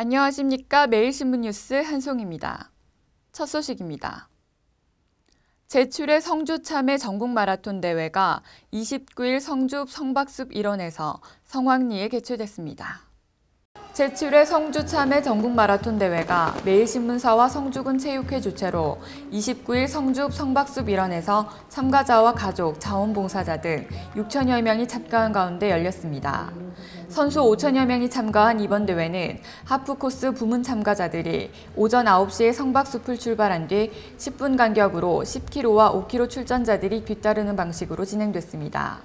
안녕하십니까. 매일신문 뉴스 한송입니다. 첫 소식입니다. 제7회 성주 참외 전국 마라톤 대회가 29일 성주 성박숲 일원에서 성황리에 개최됐습니다. 제7회 성주 참외 전국 마라톤 대회가 매일신문사와 성주군 체육회 주최로 29일 성주 성박숲 일원에서 참가자와 가족, 자원봉사자 등 6천여 명이 참가한 가운데 열렸습니다. 선수 5천여 명이 참가한 이번 대회는 하프코스 부문 참가자들이 오전 9시에 성박숲을 출발한 뒤 10분 간격으로 10km와 5km 출전자들이 뒤따르는 방식으로 진행됐습니다.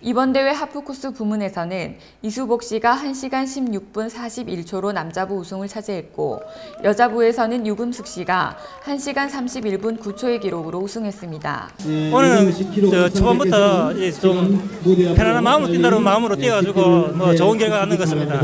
이번 대회 하프코스 부문에서는 이수복 씨가 1시간 16분 41초로 남자부 우승을 차지했고 여자부에서는 유금숙 씨가 1시간 31분 9초의 기록으로 우승했습니다. 오늘은 초반부터 좀 편안한 마음으로 뛴다는 마음으로 뛰어가지고 좋은 결과 얻는 것 같습니다.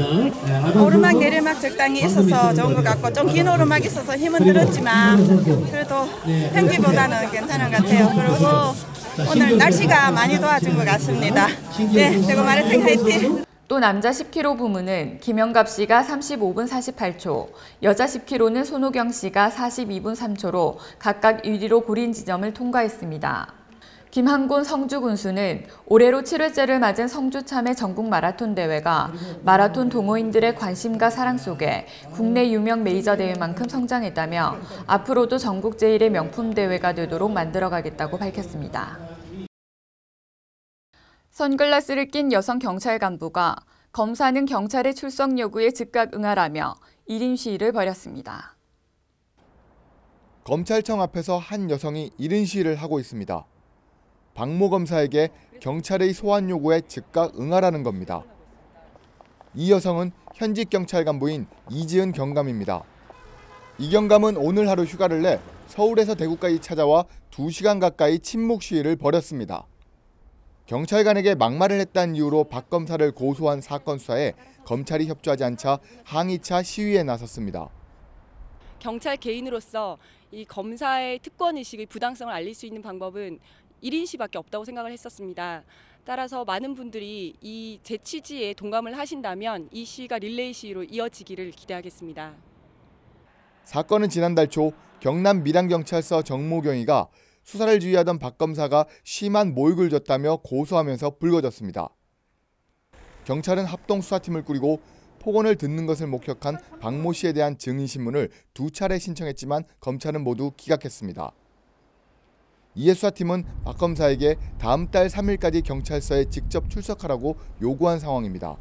오르막 내리막 적당히 있어서 좋은 것 같고 좀 긴 오르막 있어서 힘은 들었지만 그래도 평기보다는 괜찮은 것 같아요. 그리고 오늘 날씨가 많이 도와준 것 같습니다. 네, 대구 마라톤 화이팅! 또 남자 10km 부문은 김영갑 씨가 35분 48초, 여자 10km는 손호경 씨가 42분 3초로 각각 1위로 고린 지점을 통과했습니다. 김한곤 성주 군수는 올해로 7회째를 맞은 성주 참외 전국 마라톤 대회가 마라톤 동호인들의 관심과 사랑 속에 국내 유명 메이저 대회만큼 성장했다며 앞으로도 전국 제1의 명품 대회가 되도록 만들어가겠다고 밝혔습니다. 선글라스를 낀 여성 경찰 간부가 검사는 경찰의 출석 요구에 즉각 응하라며 1인 시위를 벌였습니다. 검찰청 앞에서 한 여성이 1인 시위를 하고 있습니다. 박모 검사에게 경찰의 소환 요구에 즉각 응하라는 겁니다. 이 여성은 현직 경찰 간부인 이지은 경감입니다. 이 경감은 오늘 하루 휴가를 내 서울에서 대구까지 찾아와 2시간 가까이 침묵 시위를 벌였습니다. 경찰관에게 막말을 했다는 이유로 박 검사를 고소한 사건 수사에 검찰이 협조하지 않자 항의차 시위에 나섰습니다. 경찰 개인으로서 이 검사의 특권의식의 부당성을 알릴 수 있는 방법은 1인 시밖에 없다고 생각을 했었습니다. 따라서 많은 분들이 이 제 취지에 동감을 하신다면 이 시위가 릴레이 시위로 이어지기를 기대하겠습니다. 사건은 지난달 초 경남 밀양경찰서 정모경위가 수사를 지휘하던 박 검사가 심한 모욕을 줬다며 고소하면서 불거졌습니다. 경찰은 합동수사팀을 꾸리고 폭언을 듣는 것을 목격한 박모 씨에 대한 증인신문을 2차례 신청했지만 검찰은 모두 기각했습니다. 이에 수사팀은 박 검사에게 다음 달 3일까지 경찰서에 직접 출석하라고 요구한 상황입니다.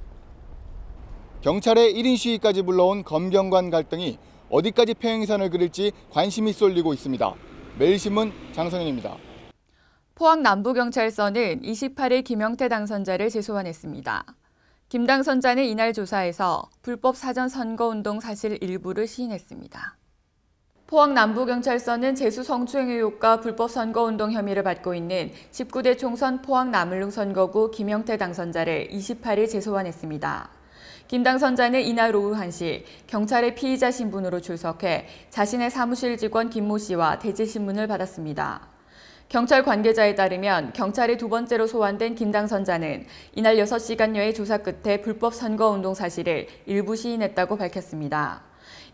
경찰의 1인 시위까지 불러온 검경관 갈등이 어디까지 평행선을 그릴지 관심이 쏠리고 있습니다. 매일신문 장성현입니다. 포항 남부경찰서는 28일 김영태 당선자를 재소환했습니다. 김 당선자는 이날 조사에서 불법 사전 선거운동 사실 일부를 시인했습니다. 포항 남부경찰서는 재수 성추행 의혹과 불법 선거운동 혐의를 받고 있는 19대 총선 포항 남을릉 선거구 김영태 당선자를 28일 재소환했습니다. 김 당선자는 이날 오후 1시 경찰의 피의자 신분으로 출석해 자신의 사무실 직원 김모 씨와 대질 신문을 받았습니다. 경찰 관계자에 따르면 경찰에 2번째로 소환된 김 당선자는 이날 6시간여의 조사 끝에 불법 선거운동 사실을 일부 시인했다고 밝혔습니다.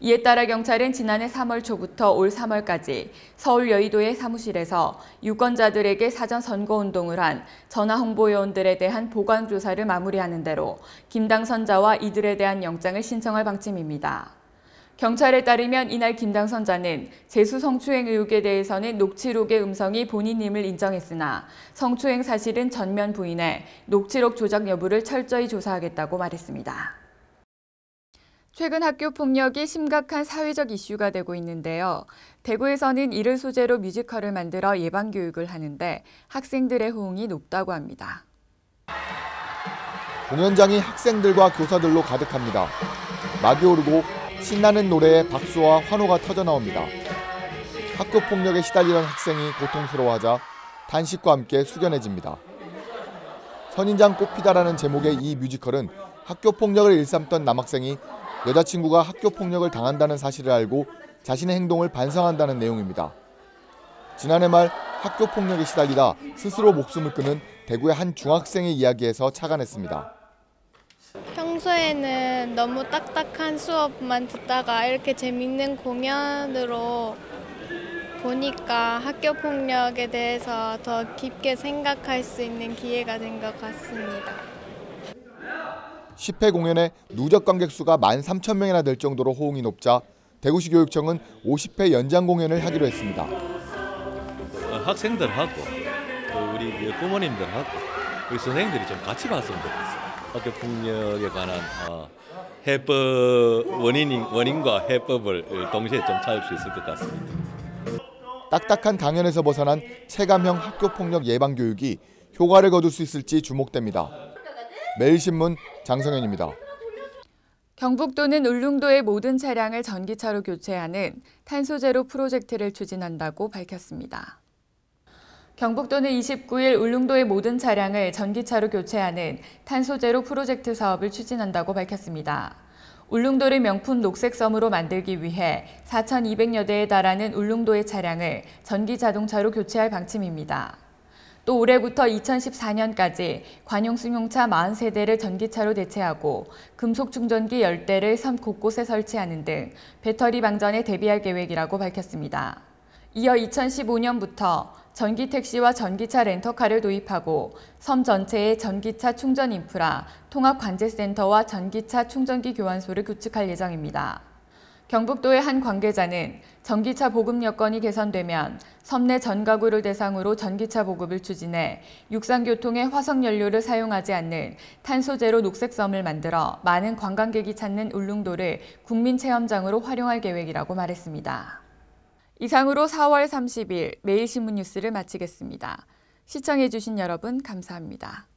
이에 따라 경찰은 지난해 3월 초부터 올 3월까지 서울 여의도의 사무실에서 유권자들에게 사전 선거운동을 한 전화홍보요원들에 대한 보강조사를 마무리하는 대로 김 당선자와 이들에 대한 영장을 신청할 방침입니다. 경찰에 따르면 이날 김 당선자는 재수 성추행 의혹에 대해서는 녹취록의 음성이 본인임을 인정했으나 성추행 사실은 전면 부인해 녹취록 조작 여부를 철저히 조사하겠다고 말했습니다. 최근 학교 폭력이 심각한 사회적 이슈가 되고 있는데요. 대구에서는 이를 소재로 뮤지컬을 만들어 예방교육을 하는데 학생들의 호응이 높다고 합니다. 공연장이 학생들과 교사들로 가득합니다. 막이 오르고 신나는 노래에 박수와 환호가 터져나옵니다. 학교 폭력에 시달리던 학생이 고통스러워하자 단식과 함께 숙연해집니다. 선인장 꽃피다라는 제목의 이 뮤지컬은 학교 폭력을 일삼던 남학생이 여자친구가 학교 폭력을 당한다는 사실을 알고 자신의 행동을 반성한다는 내용입니다. 지난해 말 학교 폭력에 시달리다 스스로 목숨을 끊은 대구의 한 중학생의 이야기에서 착안했습니다. 평소에는 너무 딱딱한 수업만 듣다가 이렇게 재밌는 공연으로 보니까 학교 폭력에 대해서 더 깊게 생각할 수 있는 기회가 된 것 같습니다. 10회 공연에 누적 관객 수가 13,000명이나 될 정도로 호응이 높자 대구시 교육청은 50회 연장 공연을 하기로 했습니다. 학생들하고 또 우리 부모님들하고 우리 선생님들이 좀 같이 봤으면 좋겠어요. 학교 폭력에 관한 해법 원인과 해법을 동시에 좀 찾을 수 있을 것 같습니다. 딱딱한 강연에서 벗어난 체감형 학교 폭력 예방 교육이 효과를 거둘 수 있을지 주목됩니다. 매일신문 장성현입니다. 경북도는 울릉도의 모든 차량을 전기차로 교체하는 탄소제로 프로젝트를 추진한다고 밝혔습니다. 경북도는 29일 울릉도의 모든 차량을 전기차로 교체하는 탄소제로 프로젝트 사업을 추진한다고 밝혔습니다. 울릉도를 명품 녹색섬으로 만들기 위해 4,200여 대에 달하는 울릉도의 차량을 전기 자동차로 교체할 방침입니다. 또 올해부터 2014년까지 관용 승용차 43대를 전기차로 대체하고 금속 충전기 10대를 섬 곳곳에 설치하는 등 배터리 방전에 대비할 계획이라고 밝혔습니다. 이어 2015년부터 전기 택시와 전기차 렌터카를 도입하고 섬 전체에 전기차 충전 인프라, 통합 관제센터와 전기차 충전기 교환소를 구축할 예정입니다. 경북도의 한 관계자는 전기차 보급 여건이 개선되면 섬 내 전 가구를 대상으로 전기차 보급을 추진해 육상교통에 화석연료를 사용하지 않는 탄소제로 녹색섬을 만들어 많은 관광객이 찾는 울릉도를 국민체험장으로 활용할 계획이라고 말했습니다. 이상으로 4월 30일 매일신문 뉴스를 마치겠습니다. 시청해주신 여러분 감사합니다.